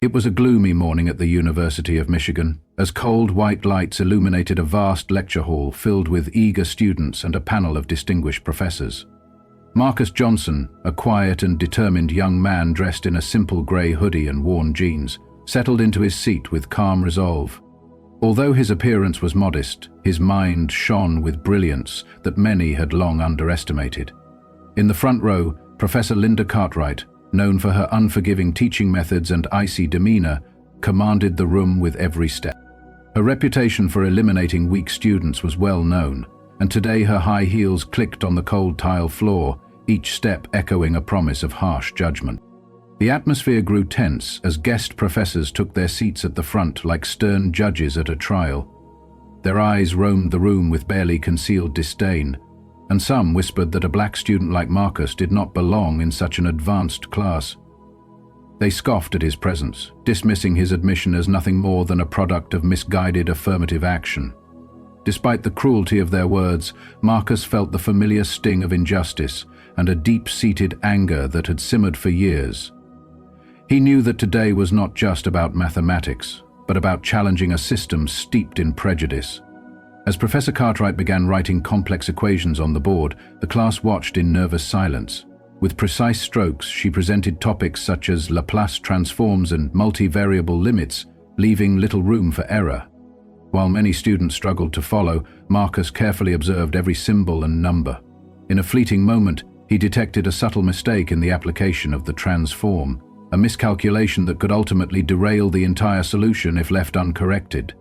It was a gloomy morning at the University of Michigan, as cold white lights illuminated a vast lecture hall filled with eager students and a panel of distinguished professors. Marcus Johnson, a quiet and determined young man dressed in a simple grey hoodie and worn jeans, settled into his seat with calm resolve. Although his appearance was modest, his mind shone with brilliance that many had long underestimated. In the front row, Professor Linda Cartwright, known for her unforgiving teaching methods and icy demeanor, commanded the room with every step. Her reputation for eliminating weak students was well known, and today her high heels clicked on the cold tile floor, each step echoing a promise of harsh judgment. The atmosphere grew tense as guest professors took their seats at the front like stern judges at a trial. Their eyes roamed the room with barely concealed disdain, and some whispered that a black student like Marcus did not belong in such an advanced class. They scoffed at his presence, dismissing his admission as nothing more than a product of misguided affirmative action. Despite the cruelty of their words, Marcus felt the familiar sting of injustice and a deep-seated anger that had simmered for years. He knew that today was not just about mathematics, but about challenging a system steeped in prejudice. As Professor Cartwright began writing complex equations on the board, the class watched in nervous silence. With precise strokes, she presented topics such as Laplace transforms and multivariable limits, leaving little room for error. While many students struggled to follow, Marcus carefully observed every symbol and number. In a fleeting moment, he detected a subtle mistake in the application of the transform, a miscalculation that could ultimately derail the entire solution if left uncorrected.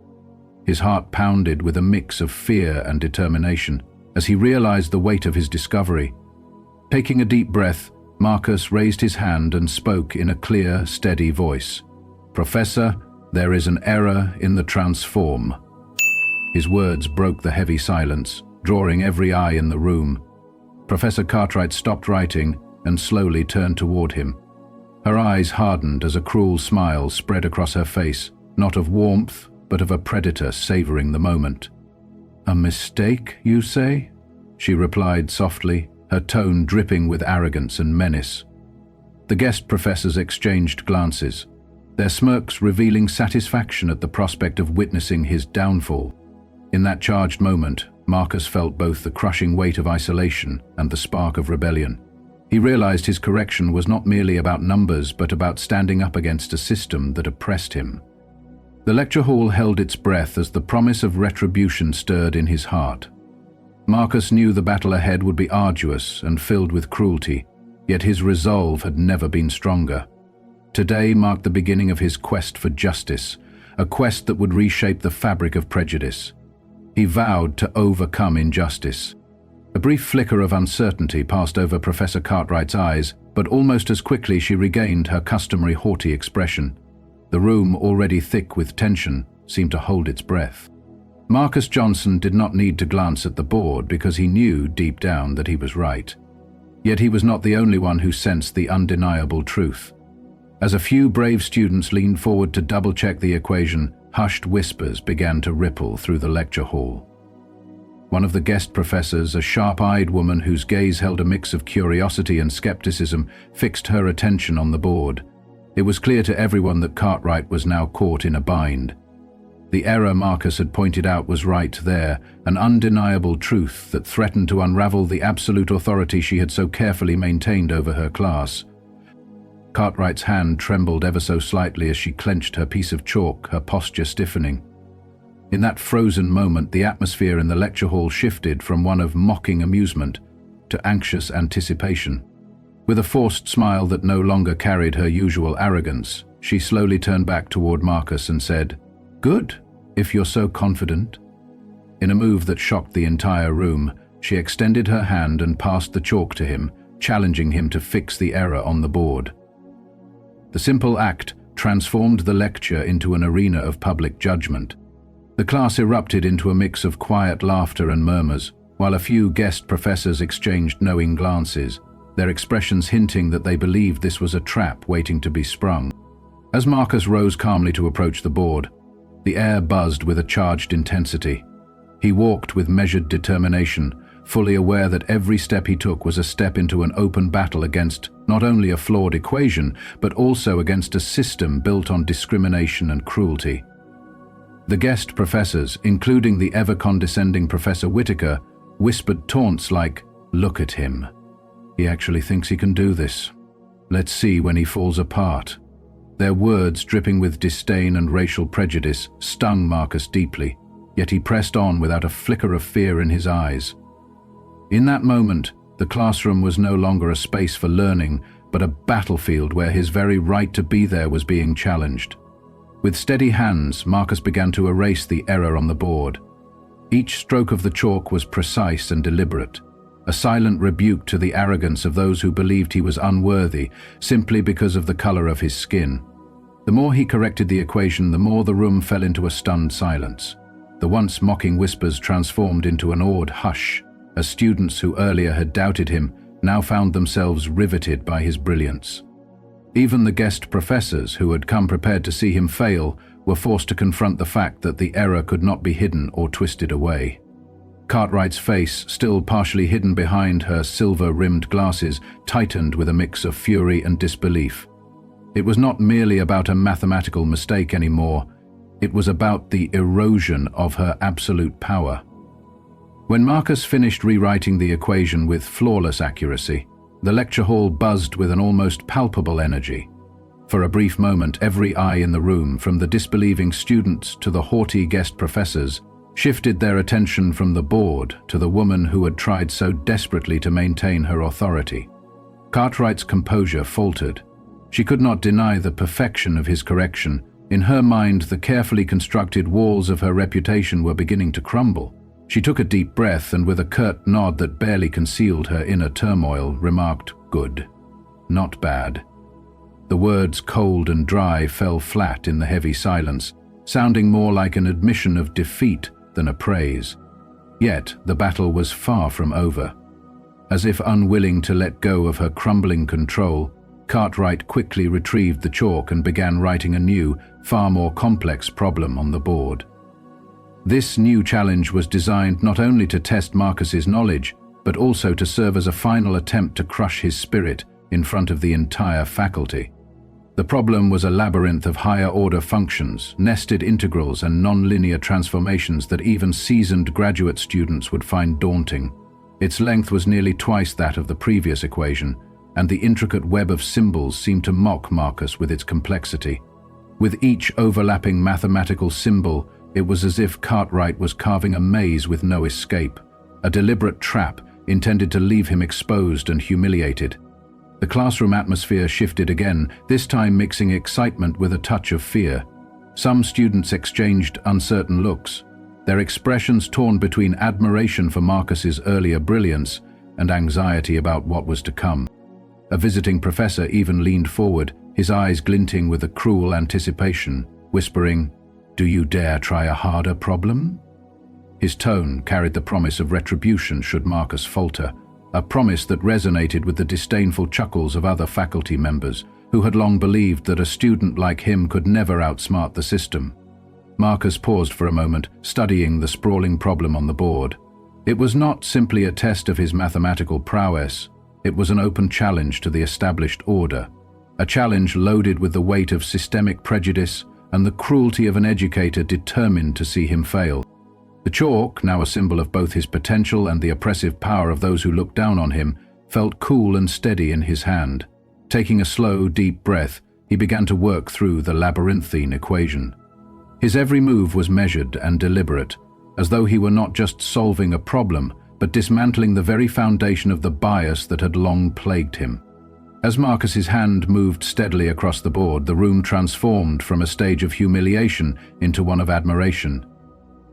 His heart pounded with a mix of fear and determination as he realized the weight of his discovery. Taking a deep breath, Marcus raised his hand and spoke in a clear, steady voice. "Professor, there is an error in the transform." His words broke the heavy silence, drawing every eye in the room. Professor Cartwright stopped writing and slowly turned toward him. Her eyes hardened as a cruel smile spread across her face, not of warmth, but of a predator savoring the moment. "A mistake, you say?" she replied softly, her tone dripping with arrogance and menace. The guest professors exchanged glances, their smirks revealing satisfaction at the prospect of witnessing his downfall. In that charged moment, Marcus felt both the crushing weight of isolation and the spark of rebellion. He realized his correction was not merely about numbers, but about standing up against a system that oppressed him. The lecture hall held its breath as the promise of retribution stirred in his heart. Marcus knew the battle ahead would be arduous and filled with cruelty, yet his resolve had never been stronger. Today marked the beginning of his quest for justice, a quest that would reshape the fabric of prejudice. He vowed to overcome injustice. A brief flicker of uncertainty passed over Professor Cartwright's eyes, but almost as quickly she regained her customary haughty expression. The room, already thick with tension, seemed to hold its breath. Marcus Johnson did not need to glance at the board because he knew deep down that he was right. Yet he was not the only one who sensed the undeniable truth. As a few brave students leaned forward to double-check the equation, hushed whispers began to ripple through the lecture hall. One of the guest professors, a sharp-eyed woman whose gaze held a mix of curiosity and skepticism, fixed her attention on the board. It was clear to everyone that Cartwright was now caught in a bind. The error Marcus had pointed out was right there, an undeniable truth that threatened to unravel the absolute authority she had so carefully maintained over her class. Cartwright's hand trembled ever so slightly as she clenched her piece of chalk, her posture stiffening. In that frozen moment, the atmosphere in the lecture hall shifted from one of mocking amusement to anxious anticipation. With a forced smile that no longer carried her usual arrogance, she slowly turned back toward Marcus and said, "Good, if you're so confident." In a move that shocked the entire room, she extended her hand and passed the chalk to him, challenging him to fix the error on the board. The simple act transformed the lecture into an arena of public judgment. The class erupted into a mix of quiet laughter and murmurs, while a few guest professors exchanged knowing glances, their expressions hinting that they believed this was a trap waiting to be sprung. As Marcus rose calmly to approach the board, the air buzzed with a charged intensity. He walked with measured determination, fully aware that every step he took was a step into an open battle against not only a flawed equation, but also against a system built on discrimination and cruelty. The guest professors, including the ever-condescending Professor Whitaker, whispered taunts like, "Look at him. He actually thinks he can do this. Let's see when he falls apart." Their words, dripping with disdain and racial prejudice, stung Marcus deeply, yet he pressed on without a flicker of fear in his eyes. In that moment, the classroom was no longer a space for learning, but a battlefield where his very right to be there was being challenged. With steady hands, Marcus began to erase the error on the board. Each stroke of the chalk was precise and deliberate, a silent rebuke to the arrogance of those who believed he was unworthy simply because of the color of his skin. The more he corrected the equation, the more the room fell into a stunned silence. The once mocking whispers transformed into an awed hush, as students who earlier had doubted him now found themselves riveted by his brilliance. Even the guest professors, who had come prepared to see him fail, were forced to confront the fact that the error could not be hidden or twisted away. Cartwright's face, still partially hidden behind her silver-rimmed glasses, tightened with a mix of fury and disbelief. It was not merely about a mathematical mistake anymore. It was about the erosion of her absolute power. When Marcus finished rewriting the equation with flawless accuracy, the lecture hall buzzed with an almost palpable energy. For a brief moment, every eye in the room, from the disbelieving students to the haughty guest professors, shifted their attention from the board to the woman who had tried so desperately to maintain her authority. Cartwright's composure faltered. She could not deny the perfection of his correction. In her mind, the carefully constructed walls of her reputation were beginning to crumble. She took a deep breath and, with a curt nod that barely concealed her inner turmoil, remarked, "Good, not bad." The words, cold and dry, fell flat in the heavy silence, sounding more like an admission of defeat than a praise. Yet the battle was far from over. As if unwilling to let go of her crumbling control, Cartwright quickly retrieved the chalk and began writing a new, far more complex problem on the board. This new challenge was designed not only to test Marcus's knowledge, but also to serve as a final attempt to crush his spirit in front of the entire faculty. The problem was a labyrinth of higher-order functions, nested integrals, and non-linear transformations that even seasoned graduate students would find daunting. Its length was nearly twice that of the previous equation, and the intricate web of symbols seemed to mock Marcus with its complexity. With each overlapping mathematical symbol, it was as if Cartwright was carving a maze with no escape, a deliberate trap intended to leave him exposed and humiliated. The classroom atmosphere shifted again, this time mixing excitement with a touch of fear. Some students exchanged uncertain looks, their expressions torn between admiration for Marcus's earlier brilliance and anxiety about what was to come. A visiting professor even leaned forward, his eyes glinting with a cruel anticipation, whispering, "Do you dare try a harder problem?" His tone carried the promise of retribution should Marcus falter, a promise that resonated with the disdainful chuckles of other faculty members who had long believed that a student like him could never outsmart the system. Marcus paused for a moment, studying the sprawling problem on the board. It was not simply a test of his mathematical prowess. It was an open challenge to the established order, a challenge loaded with the weight of systemic prejudice and the cruelty of an educator determined to see him fail. The chalk, now a symbol of both his potential and the oppressive power of those who looked down on him, felt cool and steady in his hand. Taking a slow, deep breath, he began to work through the labyrinthine equation. His every move was measured and deliberate, as though he were not just solving a problem, but dismantling the very foundation of the bias that had long plagued him. As Marcus's hand moved steadily across the board, the room transformed from a stage of humiliation into one of admiration.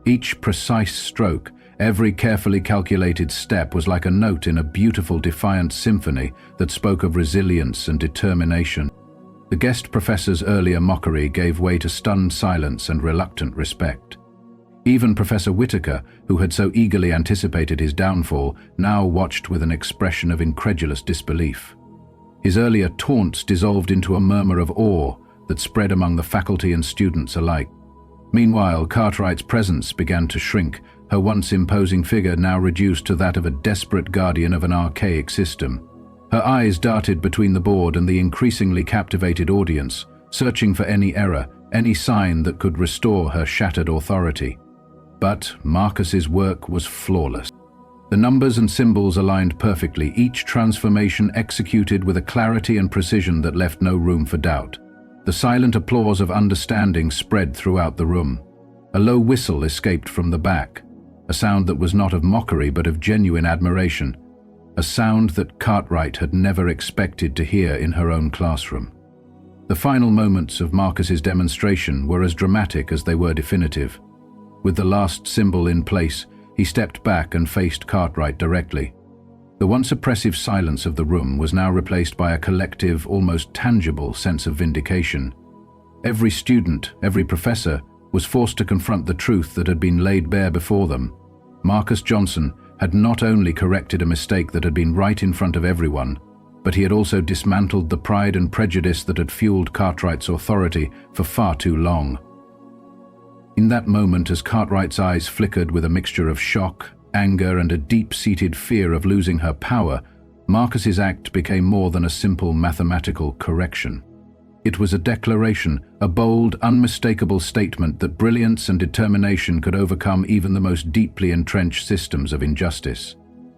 Each precise stroke, every carefully calculated step was like a note in a beautiful, defiant symphony that spoke of resilience and determination. The guest professor's earlier mockery gave way to stunned silence and reluctant respect. Even Professor Whitaker, who had so eagerly anticipated his downfall, now watched with an expression of incredulous disbelief. His earlier taunts dissolved into a murmur of awe that spread among the faculty and students alike. Meanwhile, Cartwright's presence began to shrink, her once imposing figure now reduced to that of a desperate guardian of an archaic system. Her eyes darted between the board and the increasingly captivated audience, searching for any error, any sign that could restore her shattered authority. But Marcus's work was flawless. The numbers and symbols aligned perfectly, each transformation executed with a clarity and precision that left no room for doubt. The silent applause of understanding spread throughout the room. A low whistle escaped from the back, a sound that was not of mockery but of genuine admiration, a sound that Cartwright had never expected to hear in her own classroom. The final moments of Marcus's demonstration were as dramatic as they were definitive. With the last symbol in place, he stepped back and faced Cartwright directly. The once oppressive silence of the room was now replaced by a collective, almost tangible sense of vindication. Every student, every professor, was forced to confront the truth that had been laid bare before them. Marcus Johnson had not only corrected a mistake that had been right in front of everyone, but he had also dismantled the pride and prejudice that had fueled Cartwright's authority for far too long. In that moment, as Cartwright's eyes flickered with a mixture of shock, anger, and a deep-seated fear of losing her power, Marcus's act became more than a simple mathematical correction. It was a declaration, a bold, unmistakable statement that brilliance and determination could overcome even the most deeply entrenched systems of injustice.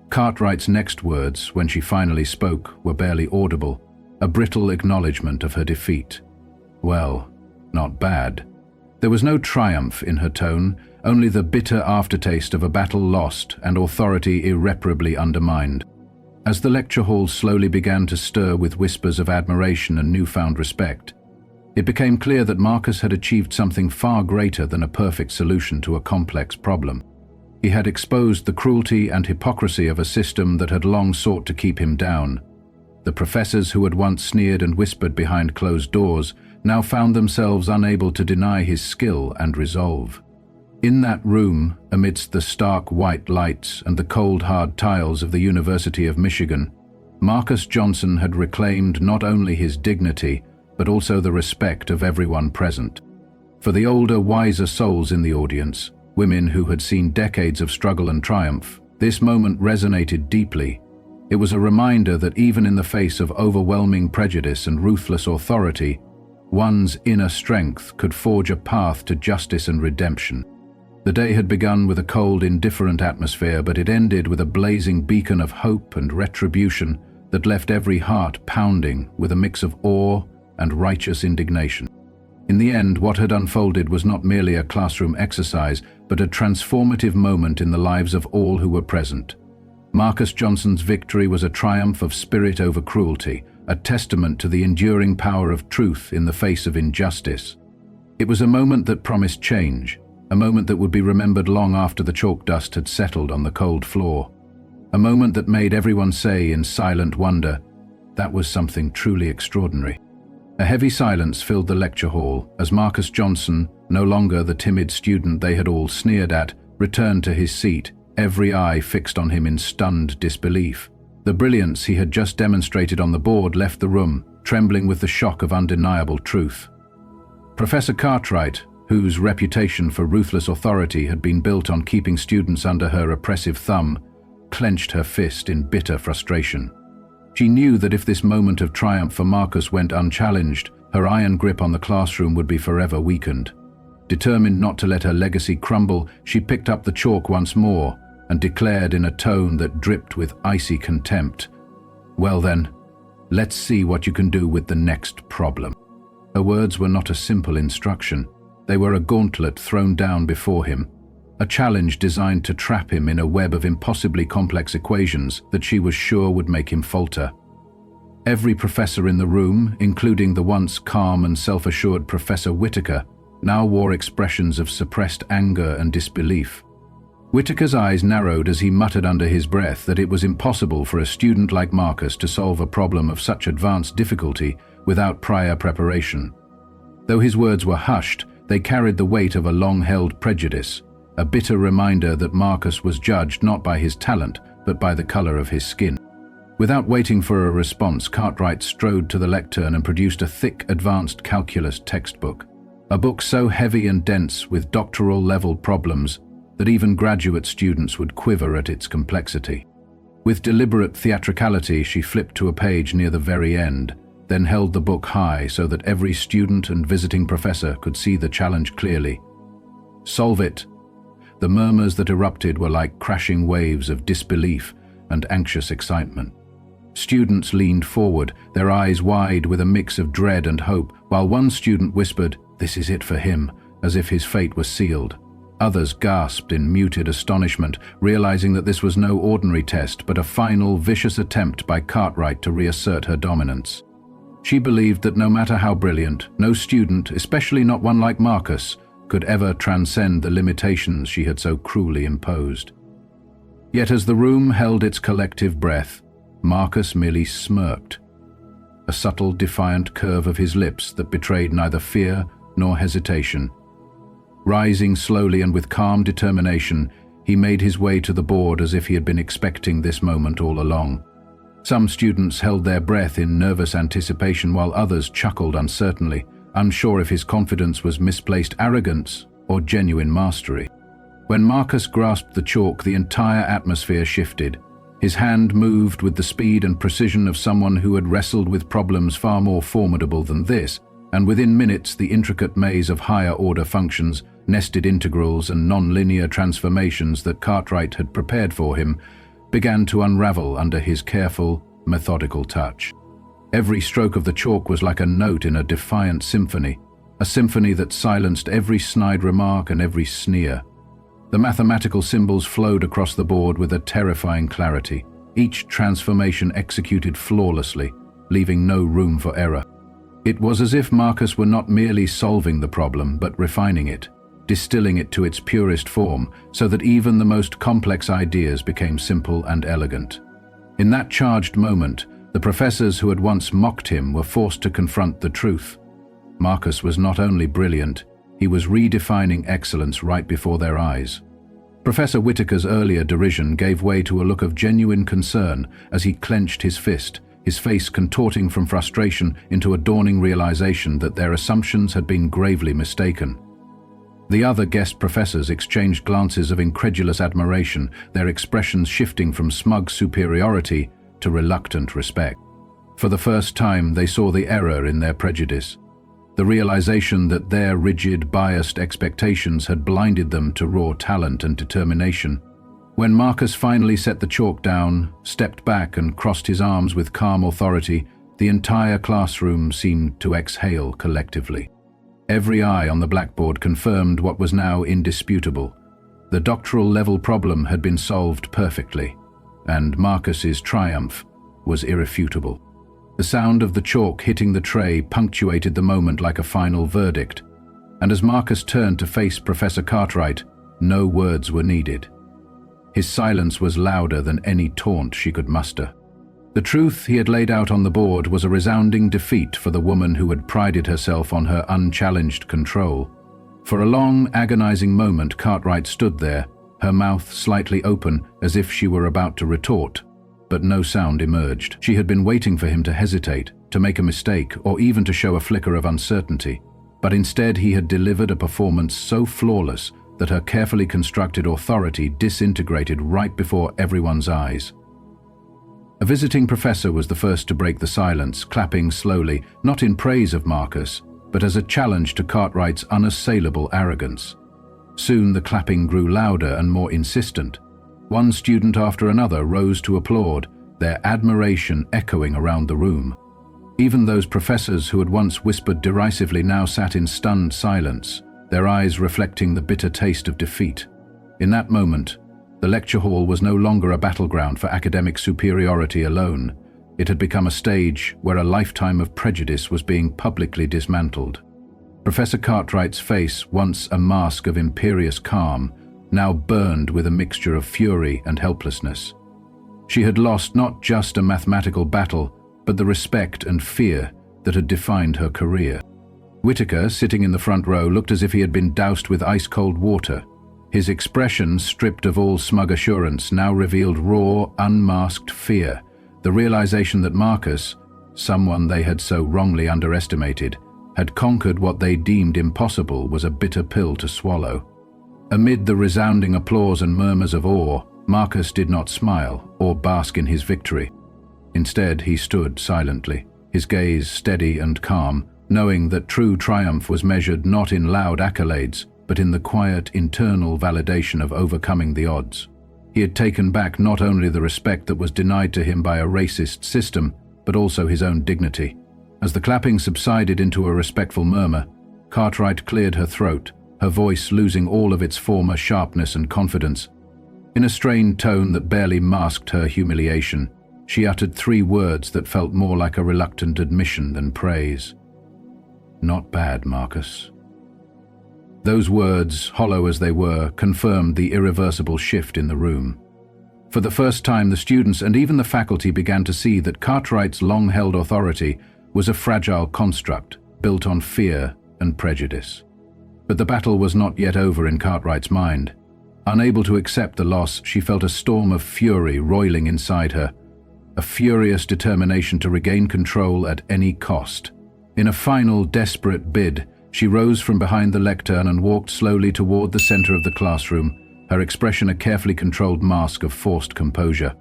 Cartwright's next words, when she finally spoke, were barely audible, a brittle acknowledgement of her defeat. Well, not bad. There was no triumph in her tone, only the bitter aftertaste of a battle lost and authority irreparably undermined. As the lecture hall slowly began to stir with whispers of admiration and newfound respect, it became clear that Marcus had achieved something far greater than a perfect solution to a complex problem. He had exposed the cruelty and hypocrisy of a system that had long sought to keep him down. The professors who had once sneered and whispered behind closed doors now found themselves unable to deny his skill and resolve. In that room, amidst the stark white lights and the cold hard tiles of the University of Michigan, Marcus Johnson had reclaimed not only his dignity, but also the respect of everyone present. For the older, wiser souls in the audience, women who had seen decades of struggle and triumph, this moment resonated deeply. It was a reminder that even in the face of overwhelming prejudice and ruthless authority, one's inner strength could forge a path to justice and redemption. The day had begun with a cold, indifferent atmosphere, but it ended with a blazing beacon of hope and retribution that left every heart pounding with a mix of awe and righteous indignation. In the end, what had unfolded was not merely a classroom exercise, but a transformative moment in the lives of all who were present. Marcus Johnson's victory was a triumph of spirit over cruelty, a testament to the enduring power of truth in the face of injustice. It was a moment that promised change, a moment that would be remembered long after the chalk dust had settled on the cold floor. A moment that made everyone say in silent wonder, "That was something truly extraordinary." A heavy silence filled the lecture hall as Marcus Johnson, no longer the timid student they had all sneered at, returned to his seat, every eye fixed on him in stunned disbelief. The brilliance he had just demonstrated on the board left the room, trembling with the shock of undeniable truth. Professor Cartwright, whose reputation for ruthless authority had been built on keeping students under her oppressive thumb, clenched her fist in bitter frustration. She knew that if this moment of triumph for Marcus went unchallenged, her iron grip on the classroom would be forever weakened. Determined not to let her legacy crumble, she picked up the chalk once more and declared in a tone that dripped with icy contempt, "Well then, let's see what you can do with the next problem." Her words were not a simple instruction. They were a gauntlet thrown down before him, a challenge designed to trap him in a web of impossibly complex equations that she was sure would make him falter. Every professor in the room, including the once calm and self-assured Professor Whitaker, now wore expressions of suppressed anger and disbelief. Whitaker's eyes narrowed as he muttered under his breath that it was impossible for a student like Marcus to solve a problem of such advanced difficulty without prior preparation. Though his words were hushed, they carried the weight of a long-held prejudice, a bitter reminder that Marcus was judged not by his talent, but by the color of his skin. Without waiting for a response, Cartwright strode to the lectern and produced a thick, advanced calculus textbook. A book so heavy and dense with doctoral-level problems that even graduate students would quiver at its complexity. With deliberate theatricality, she flipped to a page near the very end, then held the book high so that every student and visiting professor could see the challenge clearly. "Solve it." The murmurs that erupted were like crashing waves of disbelief and anxious excitement. Students leaned forward, their eyes wide with a mix of dread and hope, while one student whispered, "This is it for him," as if his fate was sealed. Others gasped in muted astonishment, realizing that this was no ordinary test, but a final, vicious attempt by Cartwright to reassert her dominance. She believed that no matter how brilliant, no student, especially not one like Marcus, could ever transcend the limitations she had so cruelly imposed. Yet as the room held its collective breath, Marcus merely smirked, a subtle, defiant curve of his lips that betrayed neither fear nor hesitation. Rising slowly and with calm determination, he made his way to the board as if he had been expecting this moment all along. Some students held their breath in nervous anticipation while others chuckled uncertainly, unsure if his confidence was misplaced arrogance or genuine mastery. When Marcus grasped the chalk, the entire atmosphere shifted. His hand moved with the speed and precision of someone who had wrestled with problems far more formidable than this, and within minutes the intricate maze of higher-order functions, nested integrals and non-linear transformations that Cartwright had prepared for him began to unravel under his careful, methodical touch. Every stroke of the chalk was like a note in a defiant symphony, a symphony that silenced every snide remark and every sneer. The mathematical symbols flowed across the board with a terrifying clarity, each transformation executed flawlessly, leaving no room for error. It was as if Marcus were not merely solving the problem, but refining it, distilling it to its purest form, so that even the most complex ideas became simple and elegant. In that charged moment, the professors who had once mocked him were forced to confront the truth. Marcus was not only brilliant, he was redefining excellence right before their eyes. Professor Whitaker's earlier derision gave way to a look of genuine concern as he clenched his fist, his face contorting from frustration into a dawning realization that their assumptions had been gravely mistaken. The other guest professors exchanged glances of incredulous admiration, their expressions shifting from smug superiority to reluctant respect. For the first time, they saw the error in their prejudice, the realization that their rigid, biased expectations had blinded them to raw talent and determination. When Marcus finally set the chalk down, stepped back and crossed his arms with calm authority, the entire classroom seemed to exhale collectively. Every eye on the blackboard confirmed what was now indisputable. The doctoral-level problem had been solved perfectly, and Marcus's triumph was irrefutable. The sound of the chalk hitting the tray punctuated the moment like a final verdict, and as Marcus turned to face Professor Cartwright, no words were needed. His silence was louder than any taunt she could muster. The truth he had laid out on the board was a resounding defeat for the woman who had prided herself on her unchallenged control. For a long, agonizing moment, Cartwright stood there, her mouth slightly open as if she were about to retort, but no sound emerged. She had been waiting for him to hesitate, to make a mistake, or even to show a flicker of uncertainty. But instead he had delivered a performance so flawless that her carefully constructed authority disintegrated right before everyone's eyes. A visiting professor was the first to break the silence, clapping slowly, not in praise of Marcus, but as a challenge to Cartwright's unassailable arrogance. Soon the clapping grew louder and more insistent. One student after another rose to applaud, their admiration echoing around the room. Even those professors who had once whispered derisively now sat in stunned silence, their eyes reflecting the bitter taste of defeat. In that moment, the lecture hall was no longer a battleground for academic superiority alone. It had become a stage where a lifetime of prejudice was being publicly dismantled. Professor Cartwright's face, once a mask of imperious calm, now burned with a mixture of fury and helplessness. She had lost not just a mathematical battle, but the respect and fear that had defined her career. Whitaker, sitting in the front row, looked as if he had been doused with ice-cold water. His expression, stripped of all smug assurance, now revealed raw, unmasked fear, the realization that Marcus, someone they had so wrongly underestimated, had conquered what they deemed impossible was a bitter pill to swallow. Amid the resounding applause and murmurs of awe, Marcus did not smile or bask in his victory. Instead, he stood silently, his gaze steady and calm, knowing that true triumph was measured not in loud accolades, but in the quiet internal validation of overcoming the odds. He had taken back not only the respect that was denied to him by a racist system, but also his own dignity. As the clapping subsided into a respectful murmur, Cartwright cleared her throat, her voice losing all of its former sharpness and confidence. In a strained tone that barely masked her humiliation, she uttered 3 words that felt more like a reluctant admission than praise. "Not bad, Marcus." Those words, hollow as they were, confirmed the irreversible shift in the room. For the first time, the students and even the faculty began to see that Cartwright's long-held authority was a fragile construct, built on fear and prejudice. But the battle was not yet over in Cartwright's mind. Unable to accept the loss, she felt a storm of fury roiling inside her, a furious determination to regain control at any cost. In a final, desperate bid, she rose from behind the lectern and walked slowly toward the center of the classroom, her expression a carefully controlled mask of forced composure.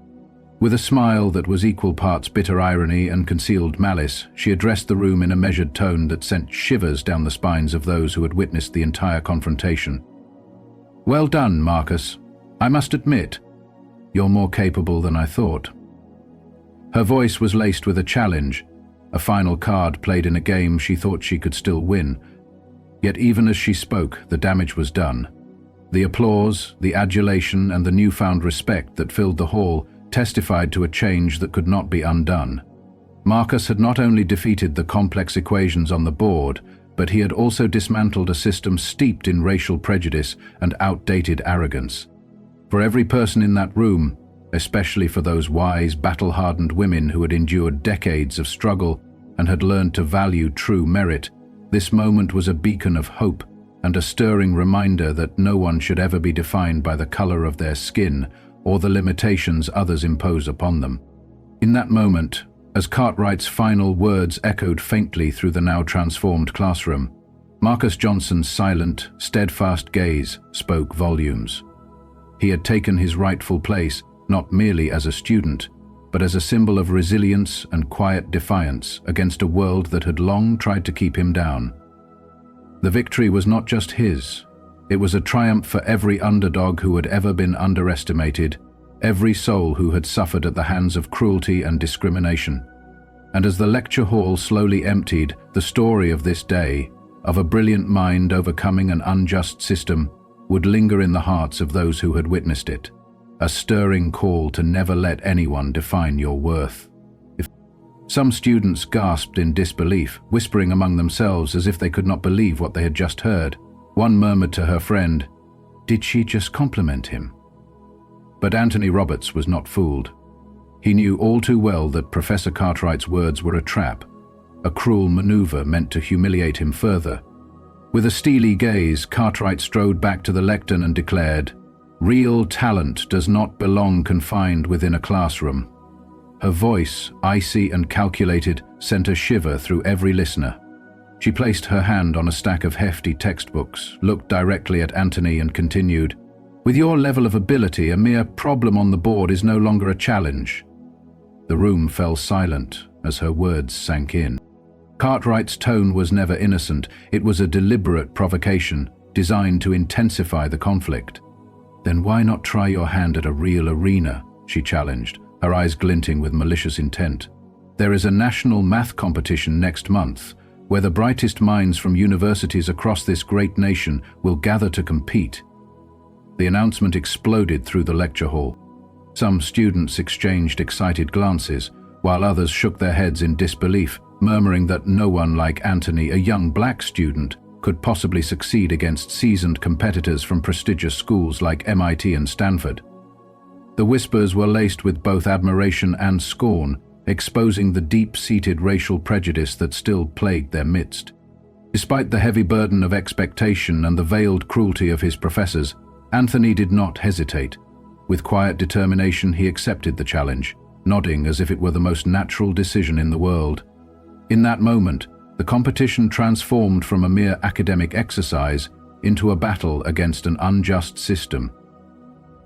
With a smile that was equal parts bitter irony and concealed malice, she addressed the room in a measured tone that sent shivers down the spines of those who had witnessed the entire confrontation. "Well done, Marcus. I must admit, you're more capable than I thought." Her voice was laced with a challenge, a final card played in a game she thought she could still win. Yet even as she spoke, the damage was done. The applause, the adulation, and the newfound respect that filled the hall testified to a change that could not be undone. Marcus had not only defeated the complex equations on the board, but he had also dismantled a system steeped in racial prejudice and outdated arrogance. For every person in that room, especially for those wise, battle-hardened women who had endured decades of struggle and had learned to value true merit, this moment was a beacon of hope and a stirring reminder that no one should ever be defined by the color of their skin or the limitations others impose upon them. In that moment, as Cartwright's final words echoed faintly through the now transformed classroom, Marcus Johnson's silent, steadfast gaze spoke volumes. He had taken his rightful place not merely as a student, but as a symbol of resilience and quiet defiance against a world that had long tried to keep him down. The victory was not just his. It was a triumph for every underdog who had ever been underestimated, every soul who had suffered at the hands of cruelty and discrimination. And as the lecture hall slowly emptied, the story of this day, of a brilliant mind overcoming an unjust system, would linger in the hearts of those who had witnessed it, a stirring call to never let anyone define your worth. Some students gasped in disbelief, whispering among themselves as if they could not believe what they had just heard. One murmured to her friend, "Did she just compliment him?" But Anthony Roberts was not fooled. He knew all too well that Professor Cartwright's words were a trap, a cruel maneuver meant to humiliate him further. With a steely gaze, Cartwright strode back to the lectern and declared, "Real talent does not belong confined within a classroom." Her voice, icy and calculated, sent a shiver through every listener. She placed her hand on a stack of hefty textbooks, looked directly at Anthony and continued, "With your level of ability, a mere problem on the board is no longer a challenge." The room fell silent as her words sank in. Cartwright's tone was never innocent. It was a deliberate provocation, designed to intensify the conflict. "Then why not try your hand at a real arena?" she challenged, her eyes glinting with malicious intent. "There is a national math competition next month, where the brightest minds from universities across this great nation will gather to compete." The announcement exploded through the lecture hall. Some students exchanged excited glances, while others shook their heads in disbelief, murmuring that no one like Anthony, a young black student, could possibly succeed against seasoned competitors from prestigious schools like MIT and Stanford. The whispers were laced with both admiration and scorn, exposing the deep-seated racial prejudice that still plagued their midst. Despite the heavy burden of expectation and the veiled cruelty of his professors, Anthony did not hesitate. With quiet determination, he accepted the challenge, nodding as if it were the most natural decision in the world. In that moment, the competition transformed from a mere academic exercise into a battle against an unjust system.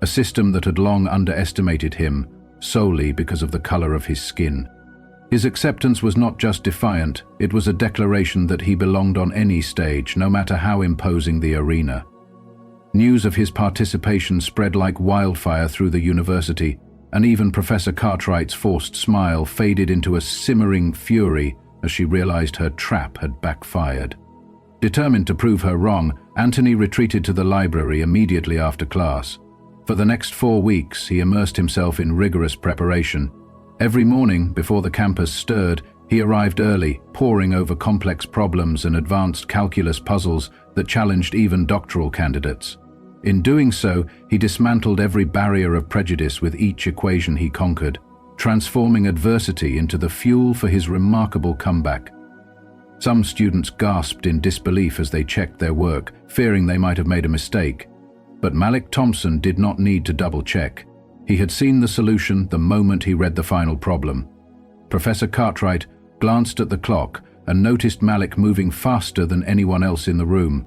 A system that had long underestimated him solely because of the color of his skin. His acceptance was not just defiant, it was a declaration that he belonged on any stage, no matter how imposing the arena. News of his participation spread like wildfire through the university, and even Professor Cartwright's forced smile faded into a simmering fury as she realized her trap had backfired. Determined to prove her wrong, Anthony retreated to the library immediately after class. For the next 4 weeks, he immersed himself in rigorous preparation. Every morning, before the campus stirred, he arrived early, poring over complex problems and advanced calculus puzzles that challenged even doctoral candidates. In doing so, he dismantled every barrier of prejudice with each equation he conquered, transforming adversity into the fuel for his remarkable comeback. Some students gasped in disbelief as they checked their work, fearing they might have made a mistake. But Malik Thompson did not need to double-check. He had seen the solution the moment he read the final problem. Professor Cartwright glanced at the clock and noticed Malik moving faster than anyone else in the room.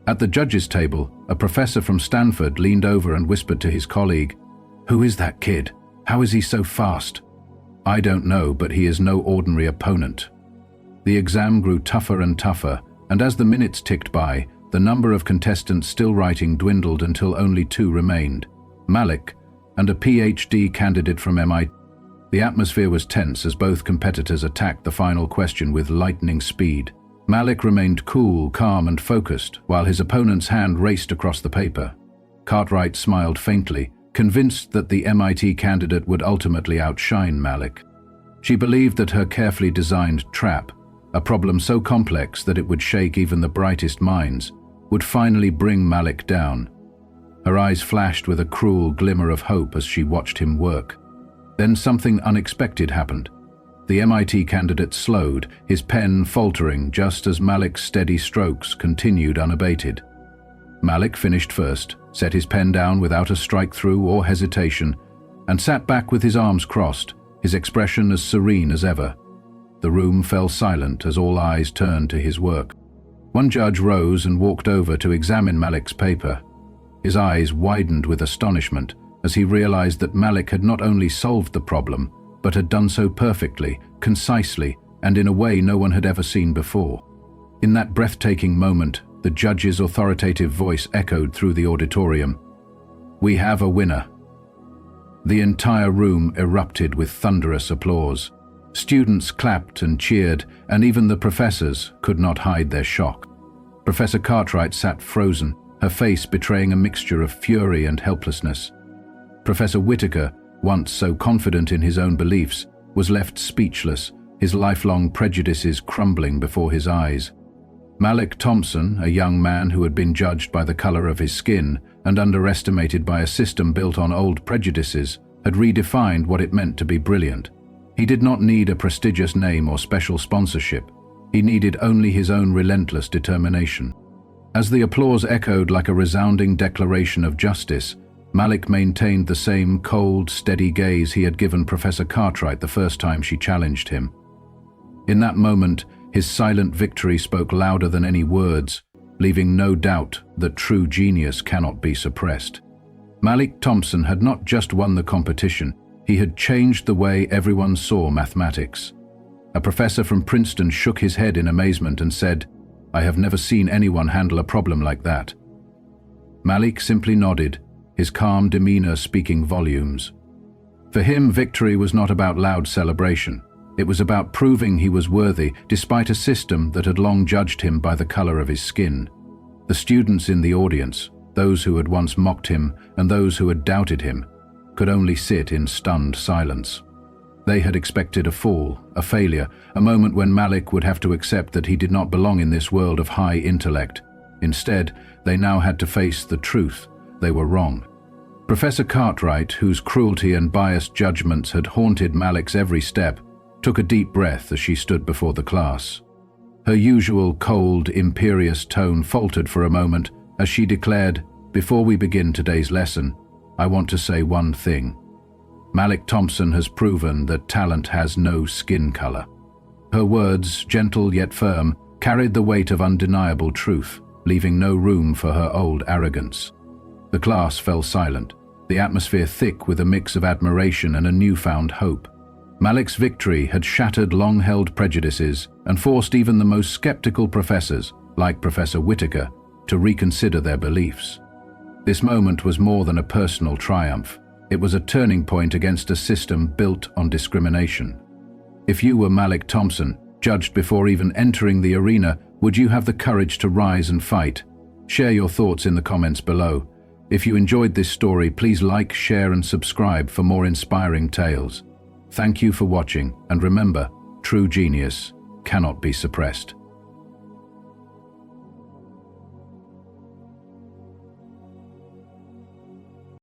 At the judges' table, a professor from Stanford leaned over and whispered to his colleague, "Who is that kid? How is he so fast?" "I don't know, but he is no ordinary opponent." The exam grew tougher and tougher, and as the minutes ticked by, the number of contestants still writing dwindled until only 2 remained: Malik and a PhD candidate from MIT. The atmosphere was tense as both competitors attacked the final question with lightning speed. Malik remained cool, calm, and focused, while his opponent's hand raced across the paper. Cartwright smiled faintly, convinced that the MIT candidate would ultimately outshine Malik. She believed that her carefully designed trap, a problem so complex that it would shake even the brightest minds, would finally bring Malik down. Her eyes flashed with a cruel glimmer of hope as she watched him work. Then something unexpected happened. The MIT candidate slowed, his pen faltering just as Malik's steady strokes continued unabated. Malik finished first, set his pen down without a strike-through or hesitation, and sat back with his arms crossed, his expression as serene as ever. The room fell silent as all eyes turned to his work. One judge rose and walked over to examine Malik's paper. His eyes widened with astonishment as he realized that Malik had not only solved the problem, but had done so perfectly, concisely, and in a way no one had ever seen before. In that breathtaking moment, the judge's authoritative voice echoed through the auditorium. "We have a winner." The entire room erupted with thunderous applause. Students clapped and cheered, and even the professors could not hide their shock. Professor Cartwright sat frozen, her face betraying a mixture of fury and helplessness. Professor Whitaker, once so confident in his own beliefs, was left speechless, his lifelong prejudices crumbling before his eyes. Malik Thompson, a young man who had been judged by the color of his skin and underestimated by a system built on old prejudices, had redefined what it meant to be brilliant. He did not need a prestigious name or special sponsorship. He needed only his own relentless determination. As the applause echoed like a resounding declaration of justice, Malik maintained the same cold, steady gaze he had given Professor Cartwright the first time she challenged him. In that moment, his silent victory spoke louder than any words, leaving no doubt that true genius cannot be suppressed. Malik Thompson had not just won the competition, he had changed the way everyone saw mathematics. A professor from Princeton shook his head in amazement and said, "I have never seen anyone handle a problem like that." Malik simply nodded, his calm demeanor speaking volumes. For him, victory was not about loud celebration. It was about proving he was worthy, despite a system that had long judged him by the color of his skin. The students in the audience, those who had once mocked him and those who had doubted him, could only sit in stunned silence. They had expected a fall, a failure, a moment when Malik would have to accept that he did not belong in this world of high intellect. Instead, they now had to face the truth. They were wrong. Professor Cartwright, whose cruelty and biased judgments had haunted Malik's every step, took a deep breath as she stood before the class. Her usual cold, imperious tone faltered for a moment as she declared, "Before we begin today's lesson, I want to say one thing. Malik Thompson has proven that talent has no skin color." Her words, gentle yet firm, carried the weight of undeniable truth. leaving no room for her old arrogance. The class fell silent, the atmosphere thick with a mix of admiration and a newfound hope. Malik's victory had shattered long-held prejudices and forced even the most skeptical professors, like Professor Whitaker, to reconsider their beliefs. This moment was more than a personal triumph. It was a turning point against a system built on discrimination. If you were Malik Thompson, judged before even entering the arena, would you have the courage to rise and fight? Share your thoughts in the comments below. If you enjoyed this story, please like, share and subscribe for more inspiring tales. Thank you for watching, and remember, true genius cannot be suppressed.